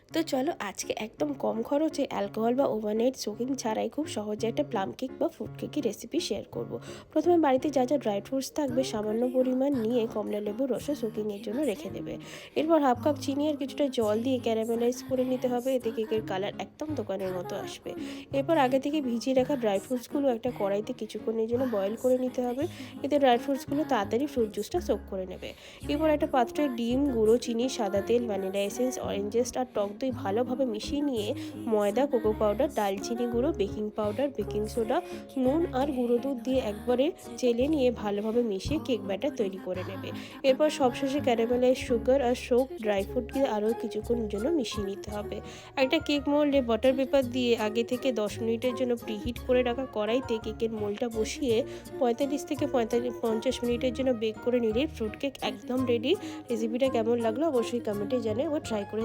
তো চলো আজকে একদম কম খরচে অ্যালকোহল বা ওভারনাইট সোকিং ছাড়াই খুব সহজে একটা প্লাম কেক বা ফ্রুট কেকের রেসিপি শেয়ার করব। প্রথমে বাড়িতে যা যা ড্রাই ফ্রুটস থাকবে সামান্য পরিমাণ নিয়ে কমলা লেবুর রসে সোকিংয়ের জন্য রেখে দেবে। এরপর হাফ কাপ চিনি আর কিছুটা জল দিয়ে ক্যারামেলাইজ করে নিতে হবে, এতে কেকের কালার একদম দোকানের মতো আসবে। এরপর আগে থেকে ভিজিয়ে রাখা ড্রাই ফ্রুটসগুলো একটা কড়াইতে কিছুক্ষণের জন্য বয়েল করে নিতে হবে, এতে ড্রাই ফ্রুটসগুলো তাড়াতাড়ি ফ্রুট জুসটা সোক করে নেবে। এরপর একটা পাত্রে ডিম, গুঁড়ো চিনি, সাদা তেল, ভ্যানিলা এসেন্স, অরেঞ্জ জেস্ট আর টক দই ভালোভাবে মিশিয়ে নিয়ে ময়দা, কোকো পাউডার, দালচিনি গুঁড়ো, বেকিং পাউডার, বেকিং সোডা, নুন আর গুঁড়ো দুধ দিয়ে একবারে চেলে নিয়ে ভালোভাবে মিশিয়ে কেক ব্যাটার তৈরি করে নেবে। এরপর সবশেষে ক্যারামেলাইজ সুগার আর সোক ড্রাই ফ্রুট দিয়ে আরও কিছুক্ষণের জন্য মিশিয়ে নিতে হবে। একটা কেক মোল্ডে বাটার পেপার দিয়ে আগে থেকে 10 মিনিটের জন্য প্রিহিট করে রাখা কড়াইতে কেকের মোল্ডটা বসিয়ে 45 থেকে 50 মিনিটের জন্য বেক করে নিলেই ফ্রুট কেক একদম রেডি। রেসিপিটা কেমন লাগলো অবশ্যই কমেন্টে জানিয়ে ও ট্রাই করে